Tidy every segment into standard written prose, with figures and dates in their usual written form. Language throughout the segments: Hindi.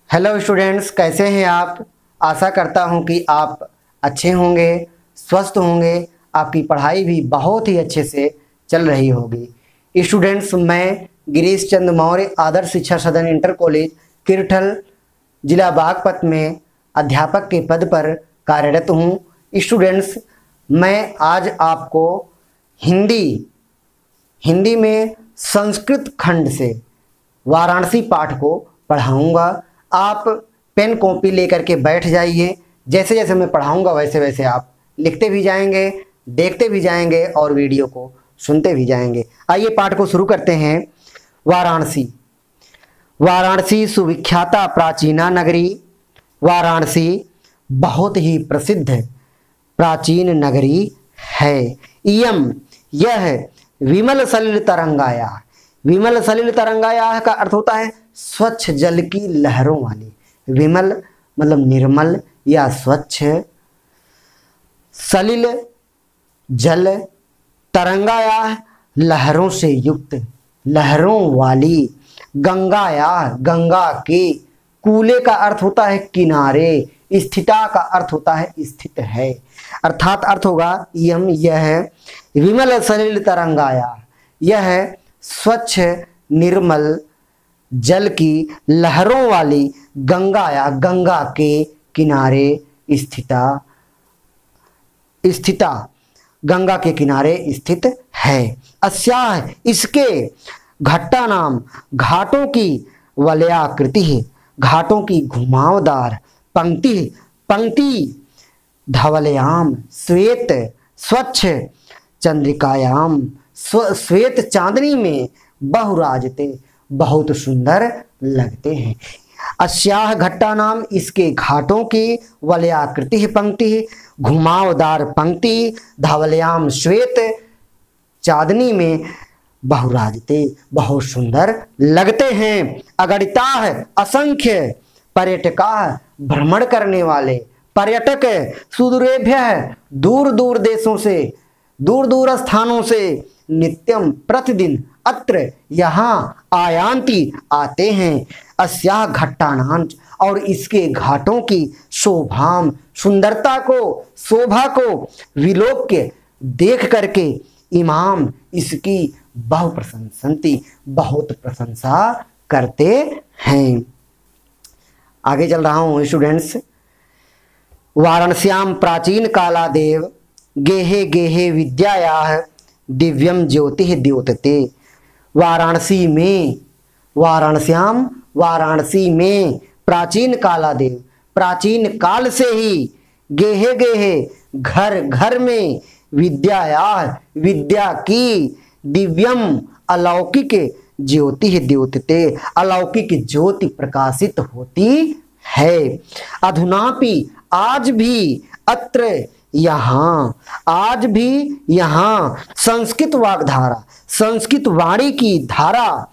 हेलो स्टूडेंट्स, कैसे हैं आप। आशा करता हूं कि आप अच्छे होंगे, स्वस्थ होंगे। आपकी पढ़ाई भी बहुत ही अच्छे से चल रही होगी। स्टूडेंट्स, मैं गिरीश चंद्र मौर्य आदर्श शिक्षा सदन इंटर कॉलेज किरठल जिला बागपत में अध्यापक के पद पर कार्यरत हूं। स्टूडेंट्स, मैं आज आपको हिंदी में संस्कृत खंड से वाराणसी पाठ को पढ़ाऊंगा। आप पेन कॉपी लेकर के बैठ जाइए। जैसे जैसे मैं पढ़ाऊंगा वैसे वैसे आप लिखते भी जाएंगे, देखते भी जाएंगे और वीडियो को सुनते भी जाएंगे। आइए पाठ को शुरू करते हैं। वाराणसी। वाराणसी सुविख्याता प्राचीना नगरी। वाराणसी बहुत ही प्रसिद्ध प्राचीन नगरी है। इयम यह विमल सलिल तरंगाया। विमल सलिल तरंगाया का अर्थ होता है स्वच्छ जल की लहरों वाली। विमल मतलब निर्मल या स्वच्छ, सलिल जल, तरंगाया लहरों से युक्त, लहरों वाली। गंगाया गंगा के, कूले का अर्थ होता है किनारे, स्थिता का अर्थ होता है स्थित है। अर्थात अर्थ होगा यम यह विमल सलिल तरंगाया, यह स्वच्छ निर्मल जल की लहरों वाली गंगाया गंगा के किनारे स्थिता गंगा के किनारे स्थित है। अस्याह इसके घट्टा नाम घाटों की वलयाकृति है, घाटों की घुमावदार पंक्ति धवलयाम श्वेत स्वच्छ चंद्रिकायाम श्वेत चांदनी में बहुराजते बहुत सुंदर लगते हैं। अस्याह घट्टा नाम इसके घाटों की वलयाकृति पंक्ति घुमावदार पंक्ति धवलयाम श्वेत चांदनी में बहुराजते बहुत सुंदर लगते हैं। अगणिता असंख्य पर्यटका भ्रमण करने वाले पर्यटक सुदूरेभ्य दूर दूर देशों से, दूर दूर स्थानों से नित्यम प्रतिदिन अत्र यहाँ आयांति आते हैं। अस्याह घट्टानां और इसके घाटों की शोभाम सुंदरता को, शोभा को विलोक्य देख करके इमाम इसकी बहु प्रशंसन्ति बहुत प्रशंसा करते हैं। आगे चल रहा हूँ स्टूडेंट्स। वाराणस्याम प्राचीन कालादेव गेहे गेहे विद्यायाः दिव्यम ज्योतिः द्योतते। वाराणसी में, वाराणसी में प्राचीन कालादेव प्राचीन काल से ही गेहे गेहे घर घर में विद्या की दिव्यम अलौकिक ज्योति द्योतते अलौकिक ज्योति प्रकाशित होती है। अधुनापि आज भी अत्र यहाँ, आज भी यहाँ संस्कृत वाग्धारा संस्कृत वाणी की धारा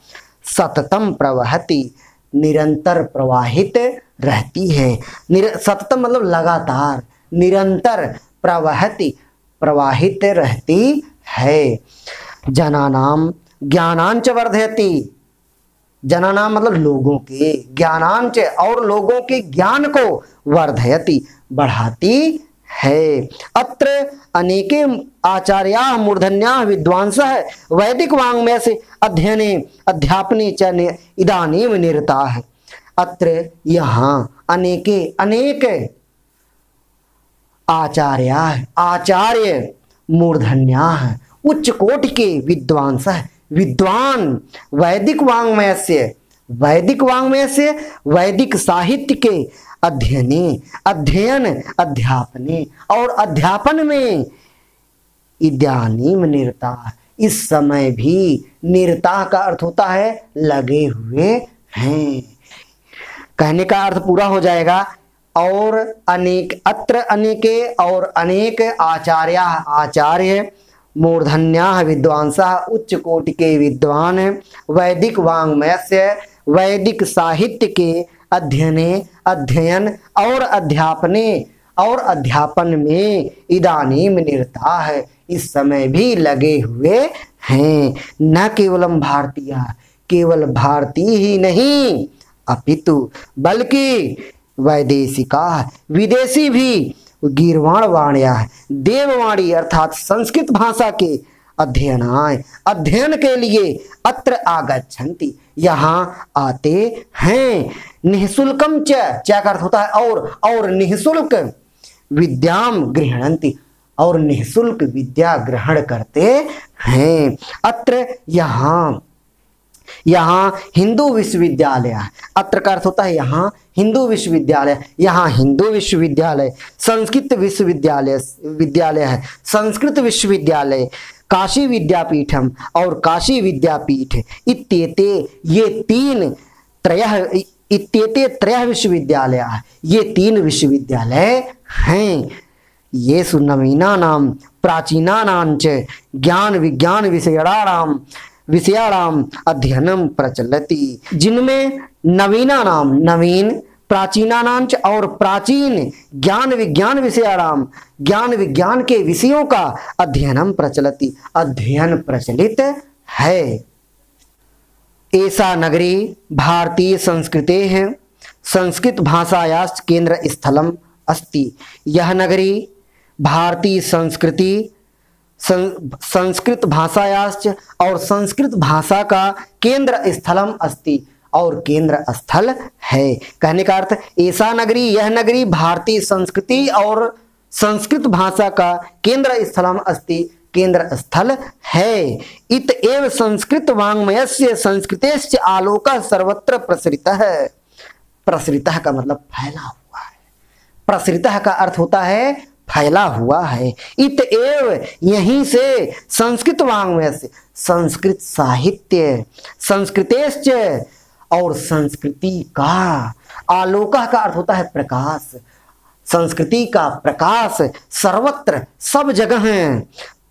सततम प्रवहति निरंतर प्रवाहित रहती है। सततम मतलब लगातार, निरंतर प्रवहति प्रवाहित रहती है। जनानाम ज्ञानांच वर्धयति, जनानाम मतलब लोगों के, ज्ञानांच और लोगों के ज्ञान को वर्धयति बढ़ाती है। अत्र अनेके आचार्याः मूर्धन्याः विद्वांसः वैदिक वाङ्मय से अध्ययने अध्यापने च इदानीं निरताः। अत्र यहाँ अनेके अनेक आचार्य मूर्धन्याः उच्च कोटि के विद्वांसः विद्वान वैदिक वाङ्मय से वैदिक साहित्य के अध्ययन अध्यापने और अध्यापन में इदानीम निरता इस समय भी, निरता का अर्थ होता है लगे हुए हैं। कहने का अर्थ पूरा हो जाएगा। और अनेक अत्र अनेके और अनेक आचार्य मूर्धन्याः विद्वांसः उच्च कोटि के विद्वान वैदिक वाङ्मय से वैदिक साहित्य के अध्ययन और अध्यापन में इदानीम निरता है इस समय भी लगे हुए हैं। न केवलम भारतीय, केवल भारतीय ही नहीं अपितु बल्कि वैदेशिका विदेशी भी गीर्वाण वाण्या देववाणी अर्थात संस्कृत भाषा के अध्ययन के लिए अत्र आगच्छन्ति यहाँ आते हैं। निःशुल्कम च का अर्थ होता है और निःशुल्क विद्याम गृह्णन्ति और निःशुल्क विद्या ग्रहण करते हैं। अत्र यहाँ हिंदू विश्वविद्यालय, अत्र का अर्थ होता है यहाँ हिंदू विश्वविद्यालय, यहाँ हिंदू विश्वविद्यालय, संस्कृत विद्यालय है, संस्कृत विश्वविद्यालय, काशी विद्यापीठम और काशी विद्यापीठ इत्येते त्रयः विश्वविद्यालय, ये 3 विश्वविद्यालय हैं। ये नवीनानां प्राचीनानां च ज्ञान विज्ञान विषयाणाम अध्ययनम प्रचलति, जिनमें नवीन प्राचीनानां च और प्राचीन ज्ञान विज्ञान के विषयों का अध्ययनम प्रचलति, अध्ययन प्रचलित है। एषा नगरी भारतीय संस्कृतेः संस्कृत भाषायाश्च केंद्र स्थलम अस्ति। यह नगरी भारतीय संस्कृत भाषायाश्च और संस्कृत भाषा का केंद्र स्थलम अस्ति और केंद्र स्थल है। कहने का अर्थ ऐसा नगरी, यह नगरी भारतीय संस्कृति और संस्कृत भाषा का केंद्र स्थलम अस्ति, केंद्र स्थल है। इत एव संस्कृत वाङ्मयस्य संस्कृतेश्च आलोकः सर्वत्र प्रसरितः है। प्रसरितः का मतलब फैला हुआ है, प्रसरितः का अर्थ होता है फैला हुआ है। इत एव यहीं से संस्कृत वाङ्मय से संस्कृत साहित्य, संस्कृतेश्च और संस्कृति का, आलोकः का अर्थ होता है प्रकाश, संस्कृति का प्रकाश सर्वत्र सब जगह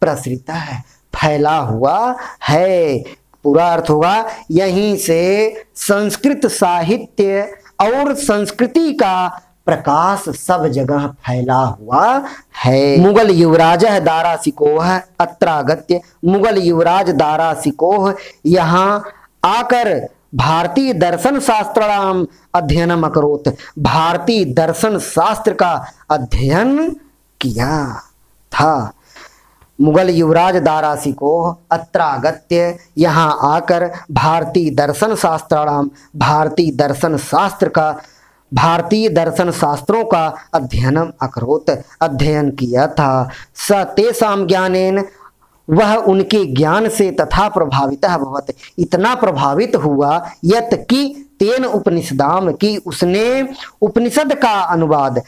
प्रसरिता है, फैला हुआ है। पूरा अर्थ होगा यहीं से संस्कृत साहित्य और संस्कृति का प्रकाश सब जगह फैला हुआ है। मुगल युवराज दारा सिकोह अत्रागत्य, मुगल युवराज दारा सिकोह यहाँ आकर भारतीय दर्शन शास्त्राणाम अध्ययनम अकरोत्, भारतीय दर्शन शास्त्र का अध्ययन किया था। मुगल युवराज दारा सिकोह अत्रागत्य यहाँ आकर भारतीय दर्शन शास्त्राणाम, भारतीय दर्शन शास्त्र का, भारतीय दर्शन शास्त्रों का अध्ययनम अकरोत् अध्ययन किया था। स तेषां ज्ञानेन वह उनके ज्ञान से तथा प्रभावितः भवत्, इतना प्रभावित हुआ यत कि तेन उपनिषदाम की उसने उपनिषद का अनुवाद,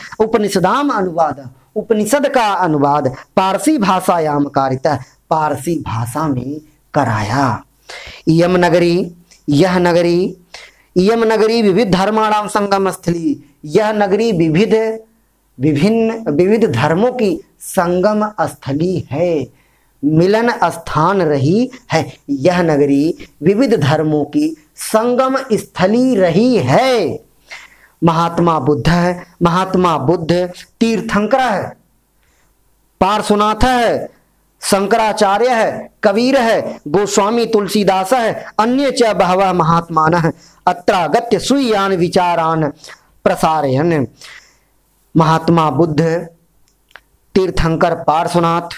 उपनिषद का अनुवाद पारसी भाषायाम कारितः, पारसी भाषा में कराया। इयम नगरी, यह नगरी, इयम नगरी विविध धर्माणाम संगम स्थली, यह नगरी विविध धर्मों की संगम स्थली है, मिलन स्थान रही है। यह नगरी विविध धर्मों की संगम स्थली रही है। महात्मा बुद्ध है, महात्मा बुद्ध तीर्थंकर है, पार्श्वनाथ है, शंकराचार्य है, कबीर है, गोस्वामी तुलसीदास है, अन्य च बहवः महात्मानः अत्रागत्य स्वीयान् विचारान् प्रसारयन्। महात्मा बुद्ध, तीर्थंकर पार्श्वनाथ,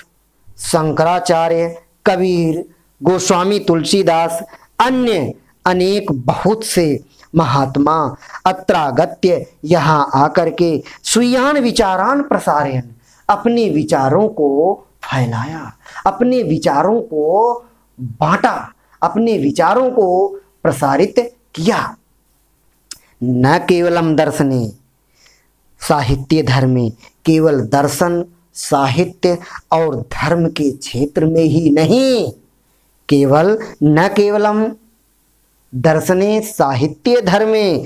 शंकराचार्य, कबीर, गोस्वामी तुलसीदास, अन्य अनेक बहुत से महात्मा अत्रागत्य यहाँ आकर के स्वीयान विचारान प्रसारयन्, अपने विचारों को फैलाया, अपने विचारों को बांटा, अपने विचारों को प्रसारित किया। न केवलम दर्शने साहित्य धर्मे, केवल दर्शन साहित्य और धर्म के क्षेत्र में ही नहीं, केवल न केवलम दर्शने साहित्य धर्मे,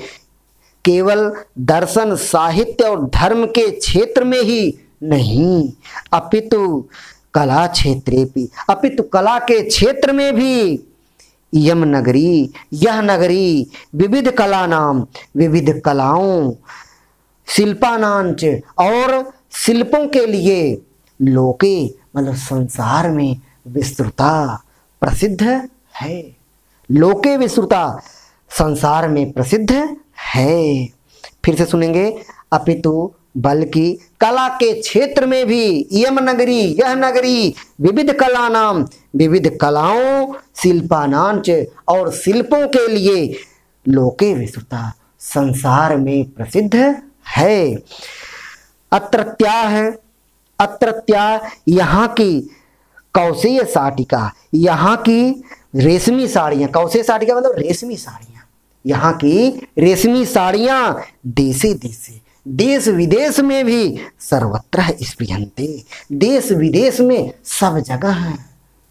केवल दर्शन साहित्य और धर्म के क्षेत्र में ही नहीं, अपितु कला क्षेत्रे भी, अपितु कला के क्षेत्र में भी यम नगरी, यह नगरी विविध कला नाम, विविध कलाओं, शिल्पानांच और शिल्पों के लिए लोके मतलब संसार में विस्तृता प्रसिद्ध है। लोके विस्तृता संसार में प्रसिद्ध है। फिर से सुनेंगे, अपितु बल्कि कला के क्षेत्र में भी इयम नगरी, यह नगरी विविध कला नाम, विविध कलाओं शिल्पानांच और शिल्पों के लिए लोके विश्रुता, संसार में प्रसिद्ध है। अत्रत्याह, अत्रत्याह यहाँ की कौशेय साटिका, यहाँ की रेशमी साड़ियाँ, कौशेय साटिका मतलब रेशमी साड़ियाँ, यहाँ की रेशमी साड़ियाँ देशे देशे, देश विदेश में भी सर्वत्र स्पृहन्ते, देश विदेश में सब जगह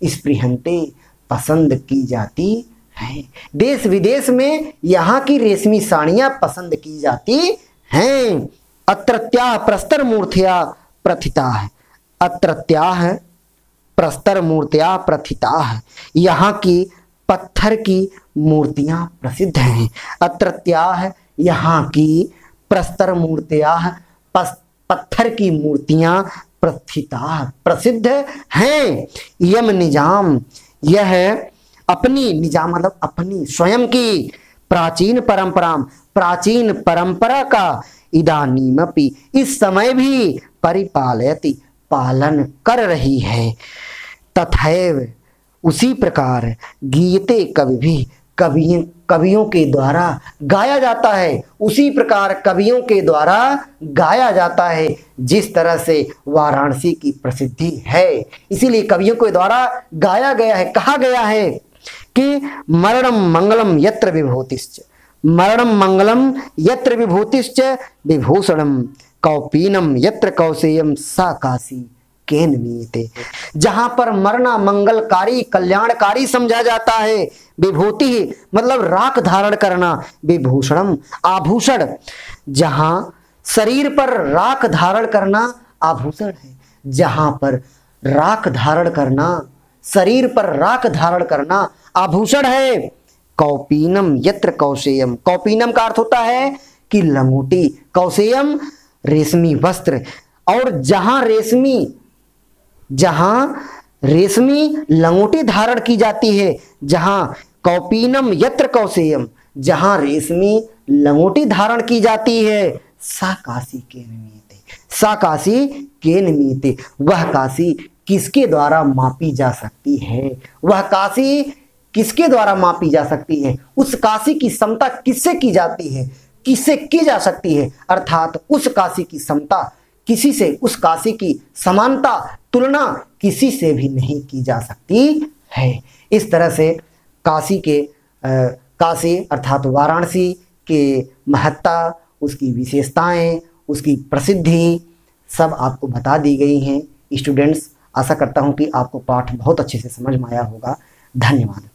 स्पृहन्ते पसंद की जाती है। देश विदेश में यहाँ की रेशमी साड़ियाँ पसंद की जाती हैं। अत्रत्याह प्रस्तर मूर्तिया प्रथिता है, अत्रत्याह प्रस्तर मूर्तियाँ प्रथिता है, यहाँ की पत्थर की मूर्तियाँ प्रसिद्ध हैं। अत्रत्याह यहाँ की प्रस्तर मूर्तियाँ पत्थर की मूर्तियाँ प्रथिता प्रसिद्ध हैं। यम निजाम, यह अपनी, निजाम मतलब अपनी स्वयं की प्राचीन परंपरा, प्राचीन परंपरा का इदानीमपि इस समय भी परिपालयति पालन कर रही है। तथैव उसी प्रकार गीयते कवि भी, कवियों के द्वारा गाया जाता है, उसी प्रकार कवियों के द्वारा गाया जाता है जिस तरह से वाराणसी की प्रसिद्धि है। इसीलिए कवियों के द्वारा गाया गया है, कहा गया है कि मरणम मंगलम यत्र विभूतिश्च, मरणम मंगलम यत्र विभूतिश्च विभूषणम कौपीनम यत्र कौशेयम सा काशी केन मीते। जहां पर मरना मंगलकारी कल्याणकारी समझा जाता है, विभूति मतलब राख धारण करना, विभूषणम आभूषण, जहां शरीर पर राख धारण करना आभूषण है, जहां पर राख धारण करना, शरीर पर राख धारण करना आभूषण है। कौपीनम यत्र कौशेयम, कौपीनम का अर्थ होता है कि लंगोटी, कौशेयम रेशमी वस्त्र, और जहां रेशमी लंगोटी धारण की जाती है, जहां कौपीनम यत्र कौशेयम, जहां रेशमी लंगोटी धारण की जाती है, सा काशी के निमित्ते, सा काशी के निमित्ते, वह काशी किसके द्वारा मापी जा सकती है, वह काशी किसके द्वारा मापी जा सकती है, उस काशी की समता किससे की जाती है, किससे की जा सकती है, अर्थात उस काशी की समता किसी से, उस काशी की समानता तुलना किसी से भी नहीं की जा सकती है। इस तरह से काशी अर्थात वाराणसी के महत्ता, उसकी विशेषताएं, उसकी प्रसिद्धि सब आपको बता दी गई हैं। स्टूडेंट्स, आशा करता हूं कि आपको पाठ बहुत अच्छे से समझ में आया होगा। धन्यवाद।